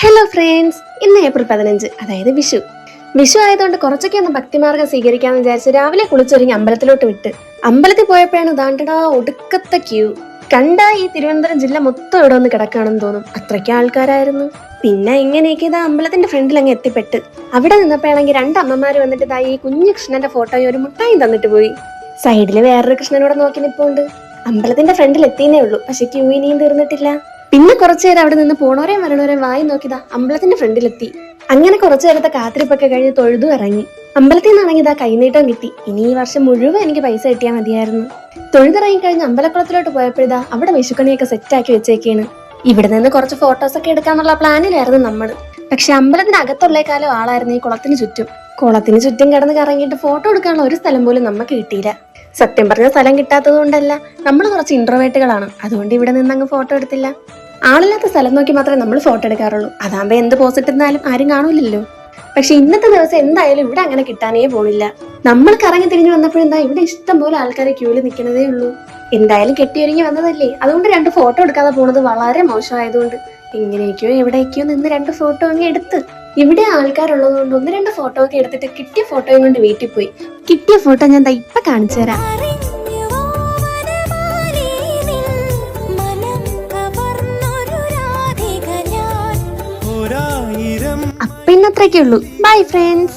Hello friends, ഇന്ന് April 15, അതായത് വിഷു. വിഷു ആയതുകൊണ്ട് കുറച്ചൊക്കെ ഒന്ന് ഭക്തിമാർഗം സ്വീകരിക്കാമെന്ന് വിചാരിച്ച് രാവിലെ കുളിച്ചൊരുങ്ങി അമ്പലത്തിലോട്ട് വിട്ട്. അമ്പലത്തിൽ പോയപ്പോഴാണ് ദാണ്ടടാ ഒടുക്കത്തെ ക്യൂ. കണ്ടാ ഈ തിരുവനന്തപുരം ജില്ല മൊത്തം ഇവിടെ ഒന്ന് കിടക്കാണെന്ന് തോന്നും, അത്രയ്ക്ക് ആൾക്കാരായിരുന്നു. പിന്നെ ഇങ്ങനെയൊക്കെ ഇതാ അമ്പലത്തിന്റെ ഫ്രണ്ടിൽ അങ്ങ് എത്തിപ്പെട്ട്. അവിടെ നിന്നപ്പോഴാണെങ്കിൽ രണ്ട് അമ്മമാര് വന്നിട്ട് ഇതാ ഈ കുഞ്ഞു കൃഷ്ണന്റെ ഫോട്ടോയും ഒരു മുട്ടായും തന്നിട്ട് പോയി. സൈഡില് വേറൊരു കൃഷ്ണനോട് നോക്കി നിൽപ്പുണ്ട്. അമ്പലത്തിന്റെ ഫ്രണ്ടിൽ എത്തിയേ ഉള്ളൂ, പക്ഷെ ക്യൂ ഇനിയും തീർന്നിട്ടില്ല. പിന്നെ കുറച്ചു നേരം അവിടെ നിന്ന് പോണോരെയും വരണോരെയും വായി നോക്കിതാ അമ്പലത്തിന്റെ ഫ്രണ്ടിലെത്തി. അങ്ങനെ കുറച്ചു നേരത്തെ കാത്തിരിപ്പൊക്കെ കഴിഞ്ഞ് തൊഴുതു ഇറങ്ങി. അമ്പലത്തിൽ നിന്നാണെങ്കിൽ ഇതാ കൈനീട്ടം കിട്ടി. ഇനി ഈ വർഷം മുഴുവൻ എനിക്ക് പൈസ കിട്ടിയാൽ മതിയായിരുന്നു. തൊഴുതിറങ്ങി കഴിഞ്ഞ് അമ്പലക്കുളത്തിലോട്ട് പോയപ്പോഴിതാ അവിടെ വിഷുക്കണിയൊക്കെ സെറ്റാക്കി വെച്ചേക്കാണ്. ഇവിടെ നിന്ന് കുറച്ച് ഫോട്ടോസൊക്കെ എടുക്കാന്നുള്ള പ്ലാനിലായിരുന്നു നമ്മൾ. പക്ഷെ അമ്പലത്തിനകത്തുള്ളേക്കാളും ആളായിരുന്നു ഈ കുളത്തിന് ചുറ്റും. കുളത്തിന് ചുറ്റും കിടന്ന് കറങ്ങിയിട്ട് ഫോട്ടോ എടുക്കാനുള്ള ഒരു സ്ഥലം പോലും നമുക്ക് കിട്ടിയില്ല. സത്യം പറഞ്ഞ സ്ഥലം കിട്ടാത്തത് കൊണ്ടല്ല, നമ്മൾ കുറച്ച് ഇൻട്രോവേർട്ടുകളാണ്, അതുകൊണ്ട് ഇവിടെ നിന്ന് അങ്ങ് ഫോട്ടോ എടുത്തില്ല. ആളില്ലാത്ത സ്ഥലം നോക്കി മാത്രമേ നമ്മൾ ഫോട്ടോ എടുക്കാറുള്ളൂ. അതാകുമ്പോ എന്ത് പോസ്റ്റ് ഇട്ടാലും ആരും കാണൂലല്ലോ. പക്ഷെ ഇന്നത്തെ ദിവസം എന്തായാലും ഇവിടെ അങ്ങനെ കിട്ടാനേ പോണില്ല. നമ്മൾ കറങ്ങി തിരിഞ്ഞു വന്നപ്പോഴെന്താ ഇവിടെ ഇഷ്ടം പോലെ ആൾക്കാരെ ക്യൂവിൽ നിൽക്കുന്നതേ ഉള്ളൂ. എന്തായാലും കെട്ടിയൊരുങ്ങി വന്നതല്ലേ, അതുകൊണ്ട് 2 ഫോട്ടോ എടുക്കാതെ പോണത് വളരെ മോശമായതുകൊണ്ട് എങ്ങനെയൊക്കെയോ എവിടേക്കോ നിന്ന് 2 ഫോട്ടോ അങ്ങ് എടുത്ത്. ഇവിടെ ആൾക്കാരുള്ളത് കൊണ്ട് 1-2 ഫോട്ടോ ഒക്കെ എടുത്തിട്ട് കിട്ടിയ ഫോട്ടോയും കൊണ്ട് വീട്ടിൽ പോയി. കിട്ടിയ ഫോട്ടോ ഞാൻ ഇപ്പൊ കാണിച്ചു തരാം. അപ്പൊ ഇന്നത്രയ്ക്കേ ഉള്ളൂ. Bye friends.